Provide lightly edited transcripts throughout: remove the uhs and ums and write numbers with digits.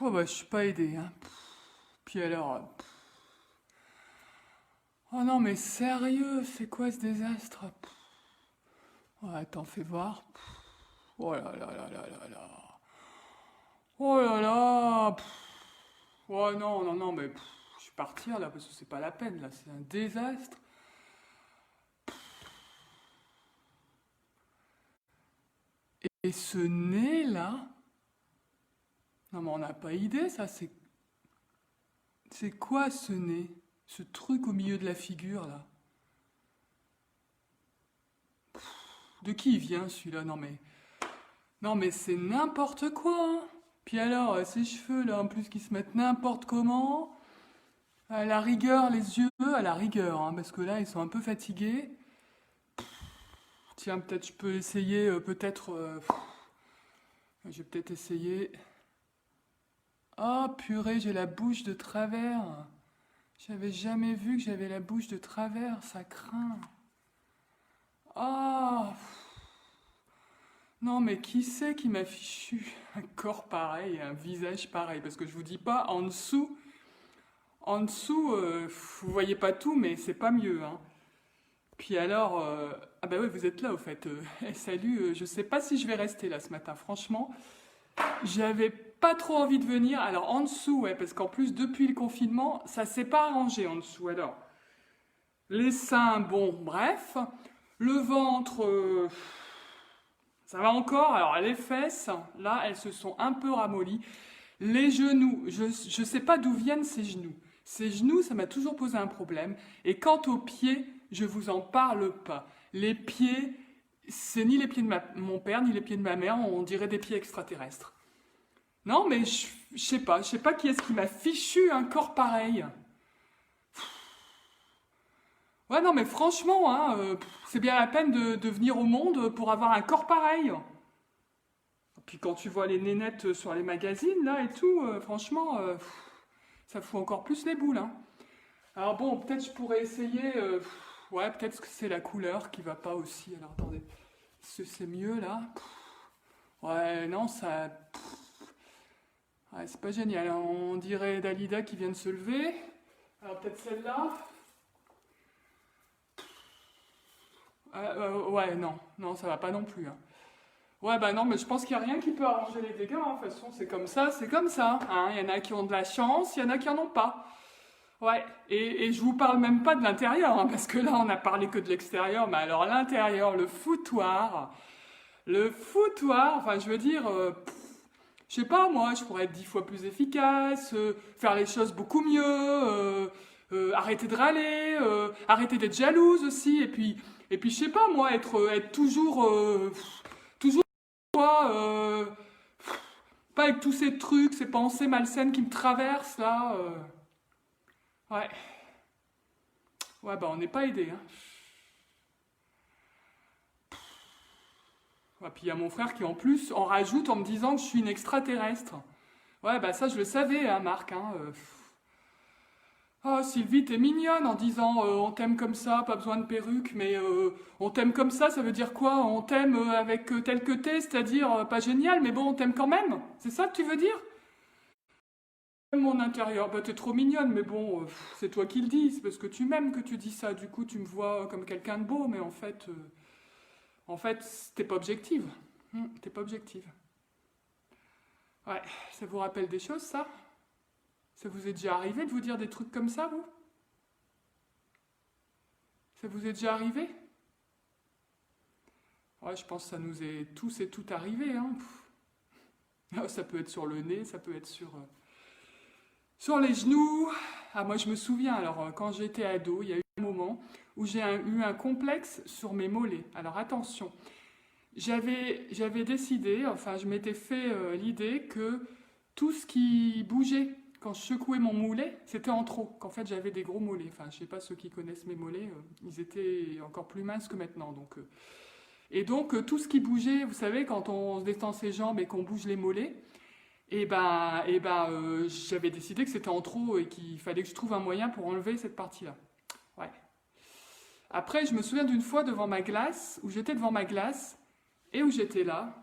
Oh bah, je suis pas aidé, hein. Puis alors, oh non, mais sérieux, c'est quoi ce désastre? Ouais, attends, fais voir. Oh là là là là là là. Oh là là. Oh non, non, non, mais je vais partir là parce que c'est pas la peine là, c'est un désastre. Et ce nez là, non mais on n'a pas idée, ça, c'est quoi ce nez? Ce truc au milieu de la figure là? De qui il vient celui-là? Non mais c'est n'importe quoi, hein. Puis alors, ces cheveux là en plus qui se mettent n'importe comment. À la rigueur, les yeux, à la rigueur, hein, parce que là ils sont un peu fatigués. Tiens, peut-être je peux essayer, je vais peut-être essayer. Oh purée, j'ai la bouche de travers. J'avais jamais vu que j'avais la bouche de travers, ça craint. Ah, non, mais qui c'est qui m'a fichu un corps pareil, un visage pareil? Parce que je vous dis pas, en dessous, vous voyez pas tout, mais c'est pas mieux, hein. Puis alors, ah bah oui, vous êtes là au fait. Salut, je sais pas si je vais rester là ce matin, franchement. J'avais pas trop envie de venir. Alors en dessous, ouais, parce qu'en plus, depuis le confinement, ça s'est pas arrangé en dessous. Alors, les seins, bon, bref. Le ventre, ça va encore. Alors les fesses, là, elles se sont un peu ramollies. Les genoux, je sais pas d'où viennent ces genoux. Ces genoux, ça m'a toujours posé un problème. Et quant aux pieds, je vous en parle pas. Les pieds, c'est ni les pieds de mon père, ni les pieds de ma mère, on dirait des pieds extraterrestres. Non, mais je sais pas qui est-ce qui m'a fichu un corps pareil. Ouais, non, mais franchement, hein, c'est bien la peine de venir au monde pour avoir un corps pareil. Puis quand tu vois les nénettes sur les magazines, là, et tout, franchement, ça fout encore plus les boules, hein. Alors bon, peut-être je pourrais essayer, ouais, peut-être que c'est la couleur qui va pas aussi. Alors attendez, est-ce que c'est mieux, là? Ouais, non, ça... Ouais, c'est pas génial, hein. On dirait Dalida qui vient de se lever. Alors peut-être celle-là. Ouais, non, non, ça va pas non plus, hein. Ouais, bah non, mais je pense qu'il n'y a rien qui peut arranger les dégâts, hein. De toute façon, c'est comme ça, c'est comme ça, hein. Il y en a qui ont de la chance, il y en a qui en ont pas. Ouais, et je vous parle même pas de l'intérieur, hein, parce que là, on a parlé que de l'extérieur, mais alors l'intérieur, le foutoir, enfin, je veux dire, je sais pas, moi, je pourrais être 10 fois plus efficace, faire les choses beaucoup mieux, arrêter de râler, arrêter d'être jalouse aussi, et puis, je sais pas, moi, être toujours, quoi, pas avec tous ces trucs, ces pensées malsaines qui me traversent, là. Ouais, ouais, bah, on n'est pas aidé, hein. Ouais, puis il y a mon frère qui, en plus, en rajoute en me disant que je suis une extraterrestre. Ouais, bah, ça, je le savais, hein, Marc, hein. Ah, Sylvie, t'es mignonne en disant on t'aime comme ça, pas besoin de perruque, mais on t'aime comme ça veut dire quoi? On t'aime avec tel que t'es, c'est-à-dire pas génial, mais bon, on t'aime quand même? C'est ça que tu veux dire? Mon intérieur, bah t'es trop mignonne, mais bon, c'est toi qui le dis, c'est parce que tu m'aimes que tu dis ça, du coup tu me vois comme quelqu'un de beau, mais en fait, t'es pas objective. T'es pas objective. Ouais, ça vous rappelle des choses, ça? Ça vous est déjà arrivé de vous dire des trucs comme ça, vous? Ça vous est déjà arrivé? Ouais, je pense que ça nous est tous et toutes arrivé, hein. Ah, ça peut être sur le nez, ça peut être sur les genoux. Ah, moi je me souviens, alors quand j'étais ado, il y a eu un moment où j'ai eu un complexe sur mes mollets. Alors attention, j'avais décidé, enfin je m'étais fait l'idée que tout ce qui bougeait quand je secouais mon mollet, c'était en trop. Qu'en fait j'avais des gros mollets. Enfin, je sais pas ceux qui connaissent mes mollets, ils étaient encore plus minces que maintenant. Et donc, tout ce qui bougeait, vous savez, quand on se détend ses jambes et qu'on bouge les mollets, j'avais décidé que c'était en trop et qu'il fallait que je trouve un moyen pour enlever cette partie-là. Ouais. Après, je me souviens d'une fois devant ma glace, où j'étais devant ma glace, et où j'étais là,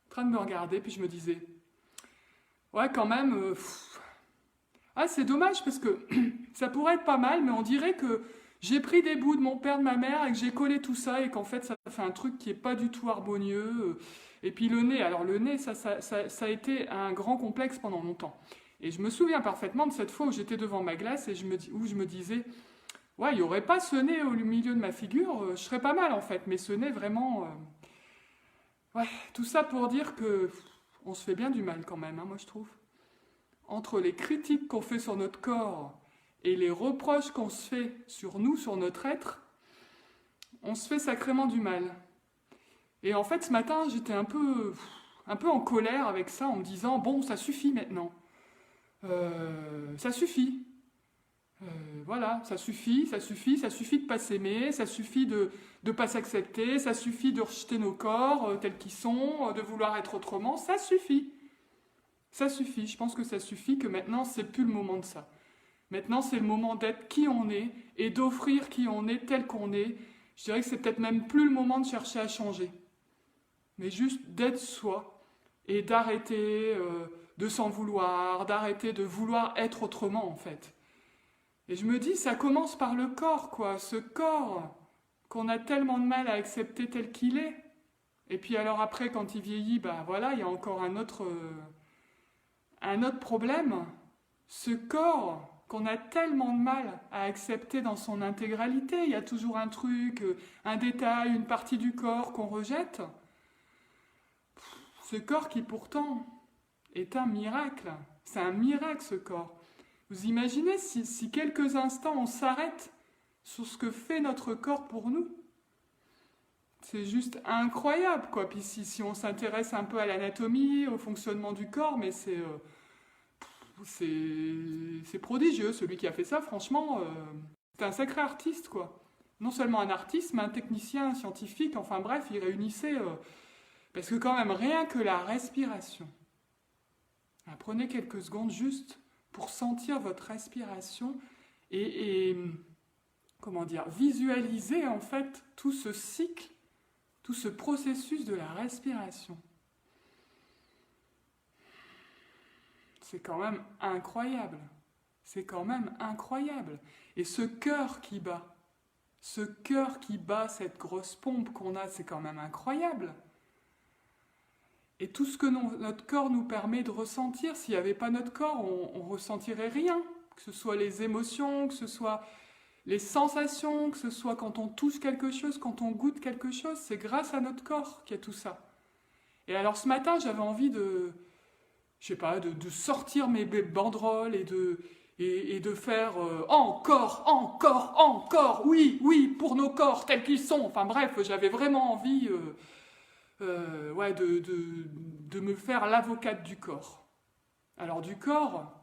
en train de me regarder, puis je me disais, Ouais, quand même. Ah, c'est dommage parce que ça pourrait être pas mal, mais on dirait que j'ai pris des bouts de mon père, de ma mère et que j'ai collé tout ça et qu'en fait ça fait un truc qui est pas du tout harmonieux. Et puis le nez, alors le nez, ça a été un grand complexe pendant longtemps. Et je me souviens parfaitement de cette fois où j'étais devant ma glace et où je me disais, ouais, il n'y aurait pas ce nez au milieu de ma figure, je serais pas mal en fait, mais ce nez vraiment. Ouais, tout ça pour dire que on se fait bien du mal quand même, hein, moi je trouve. Entre les critiques qu'on fait sur notre corps et les reproches qu'on se fait sur nous, sur notre être, on se fait sacrément du mal. Et en fait, ce matin, j'étais un peu en colère avec ça, en me disant, bon, ça suffit maintenant. Ça suffit. Voilà, ça suffit de pas s'aimer, ça suffit de ne pas s'accepter, ça suffit de rejeter nos corps tels qu'ils sont, de vouloir être autrement, ça suffit. Ça suffit, je pense que ça suffit, que maintenant, c'est plus le moment de ça. Maintenant, c'est le moment d'être qui on est et d'offrir qui on est tel qu'on est. Je dirais que c'est peut-être même plus le moment de chercher à changer, mais juste d'être soi et d'arrêter de s'en vouloir, d'arrêter de vouloir être autrement en fait. Et je me dis, ça commence par le corps, quoi, ce corps qu'on a tellement de mal à accepter tel qu'il est. Et puis alors après, quand il vieillit, bah voilà, il y a encore un autre problème. Ce corps qu'on a tellement de mal à accepter dans son intégralité, il y a toujours un truc, un détail, une partie du corps qu'on rejette. Ce corps qui pourtant est un miracle. C'est un miracle ce corps. Vous imaginez si quelques instants on s'arrête sur ce que fait notre corps pour nous? C'est juste incroyable quoi. Puis si on s'intéresse un peu à l'anatomie, au fonctionnement du corps, mais c'est prodigieux. Celui qui a fait ça, franchement, c'est un sacré artiste quoi. Non seulement un artiste, mais un technicien, un scientifique, enfin bref, il réunissait... parce que quand même, rien que la respiration. Prenez quelques secondes juste pour sentir votre respiration et comment dire, visualiser en fait tout ce cycle, tout ce processus de la respiration. C'est quand même incroyable. C'est quand même incroyable. Et ce cœur qui bat, cette grosse pompe qu'on a, c'est quand même incroyable. Et tout ce que notre corps nous permet de ressentir, s'il n'y avait pas notre corps, on ne ressentirait rien. Que ce soit les émotions, que ce soit les sensations, que ce soit quand on touche quelque chose, quand on goûte quelque chose, c'est grâce à notre corps qu'il y a tout ça. Et alors ce matin, j'avais envie je sais pas, de sortir mes banderoles et de faire encore, oui, pour nos corps tels qu'ils sont. Enfin bref, j'avais vraiment envie ouais, de me faire l'avocate du corps. Alors du corps,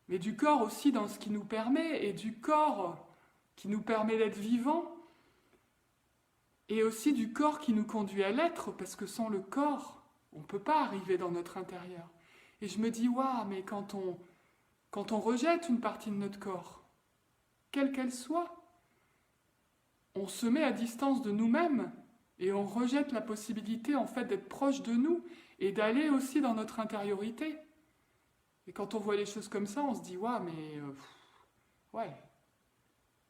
mais du corps aussi dans ce qui nous permet, et du corps qui nous permet d'être vivants, et aussi du corps qui nous conduit à l'être, parce que sans le corps, on ne peut pas arriver dans notre intérieur. Et je me dis, waouh, mais quand on rejette une partie de notre corps, quelle qu'elle soit, on se met à distance de nous-mêmes, et on rejette la possibilité en fait d'être proche de nous, et d'aller aussi dans notre intériorité. Et quand on voit les choses comme ça, on se dit, waouh, mais ouais,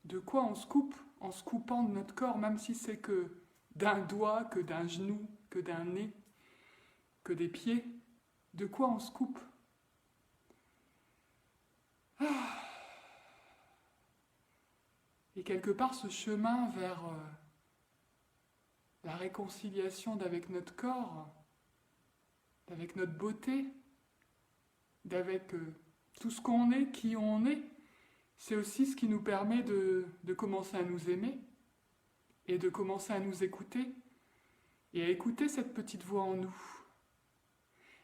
de quoi on se coupe en se coupant de notre corps, même si c'est que d'un doigt, que d'un genou, que d'un nez, que des pieds, de quoi on se coupe? Et quelque part, ce chemin vers la réconciliation d'avec notre corps, d'avec notre beauté, d'avec tout ce qu'on est, qui on est, c'est aussi ce qui nous permet de commencer à nous aimer et de commencer à nous écouter et à écouter cette petite voix en nous.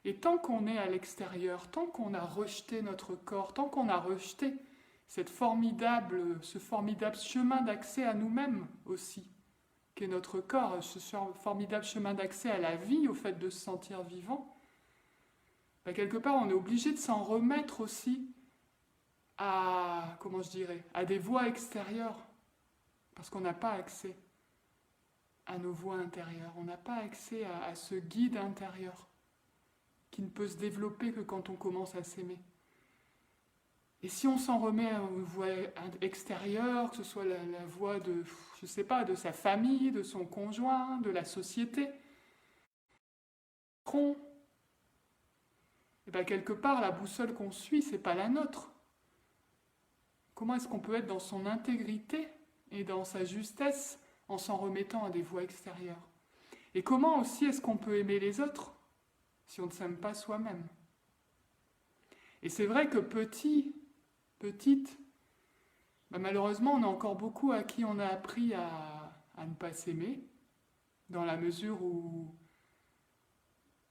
Et tant qu'on est à l'extérieur, tant qu'on a rejeté notre corps, tant qu'on a rejeté ce formidable chemin d'accès à nous-mêmes aussi, qu'est notre corps, ce formidable chemin d'accès à la vie, au fait de se sentir vivant, bah quelque part on est obligé de s'en remettre aussi à, comment je dirais, à des voies extérieures, parce qu'on n'a pas accès à nos voies intérieures, on n'a pas accès à ce guide intérieur qui ne peut se développer que quand on commence à s'aimer. Et si on s'en remet à une voix extérieure, que ce soit la voix de, je sais pas, de sa famille, de son conjoint, de la société, et bien quelque part, la boussole qu'on suit, c'est pas la nôtre. Comment est-ce qu'on peut être dans son intégrité et dans sa justesse en s'en remettant à des voix extérieures? Et comment aussi est-ce qu'on peut aimer les autres si on ne s'aime pas soi-même? Et c'est vrai que petite, malheureusement, on a encore beaucoup à qui on a appris à ne pas s'aimer, dans la mesure où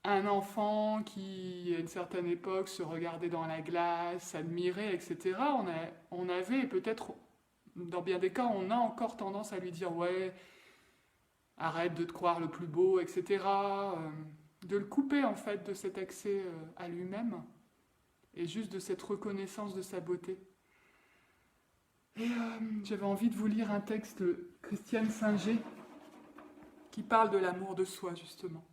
un enfant qui, à une certaine époque, se regardait dans la glace, s'admirait, etc., on avait, et peut-être, dans bien des cas, on a encore tendance à lui dire « ouais, arrête de te croire le plus beau, etc. » De le couper, en fait, de cet accès à lui-même, et juste de cette reconnaissance de sa beauté. Et j'avais envie de vous lire un texte de Christiane Singer, qui parle de l'amour de soi, justement.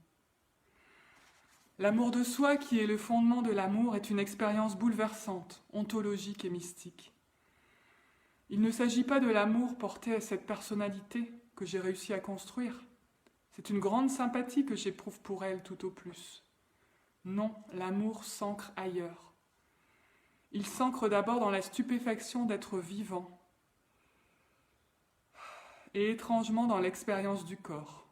L'amour de soi, qui est le fondement de l'amour, est une expérience bouleversante, ontologique et mystique. Il ne s'agit pas de l'amour porté à cette personnalité que j'ai réussi à construire. C'est une grande sympathie que j'éprouve pour elle tout au plus. Non, l'amour s'ancre ailleurs. Il s'ancre d'abord dans la stupéfaction d'être vivant et étrangement dans l'expérience du corps.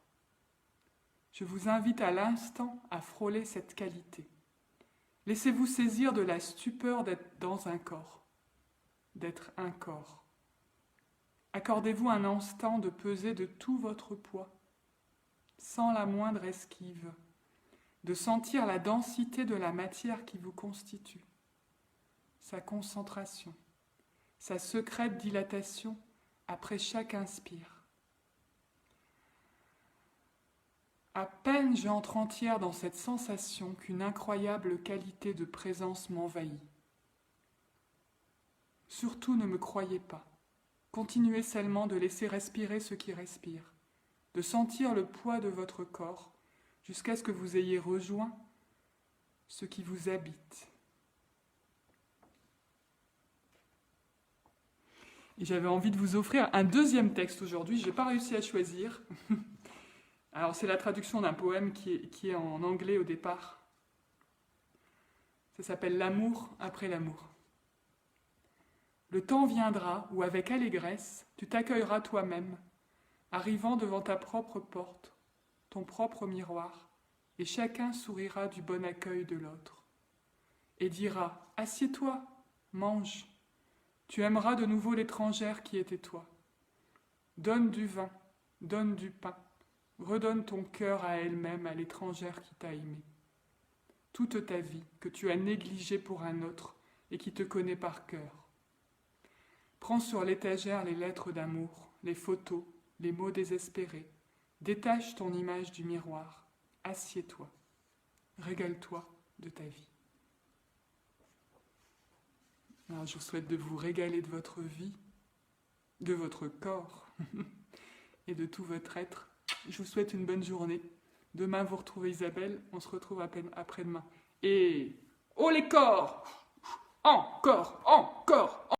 Je vous invite à l'instant à frôler cette qualité. Laissez-vous saisir de la stupeur d'être dans un corps, d'être un corps. Accordez-vous un instant de peser de tout votre poids, sans la moindre esquive, de sentir la densité de la matière qui vous constitue, sa concentration, sa secrète dilatation après chaque inspire. À peine j'entre entière dans cette sensation qu'une incroyable qualité de présence m'envahit. Surtout ne me croyez pas. Continuez seulement de laisser respirer ce qui respire, de sentir le poids de votre corps jusqu'à ce que vous ayez rejoint ce qui vous habite. Et j'avais envie de vous offrir un deuxième texte aujourd'hui, je n'ai pas réussi à choisir. Alors c'est la traduction d'un poème qui est en anglais au départ. Ça s'appelle « L'amour après l'amour ». Le temps viendra où avec allégresse, tu t'accueilleras toi-même, arrivant devant ta propre porte, ton propre miroir, et chacun sourira du bon accueil de l'autre. Et dira « Assieds-toi, mange ». Tu aimeras de nouveau l'étrangère qui était toi. Donne du vin, donne du pain. Redonne ton cœur à elle-même, à l'étrangère qui t'a aimé. Toute ta vie, que tu as négligée pour un autre et qui te connaît par cœur. Prends sur l'étagère les lettres d'amour, les photos, les mots désespérés. Détache ton image du miroir. Assieds-toi. Régale-toi de ta vie. Alors, je vous souhaite de vous régaler de votre vie, de votre corps et de tout votre être. Je vous souhaite une bonne journée. Demain, vous retrouvez Isabelle. On se retrouve après-demain. Et... oh les corps! Encore!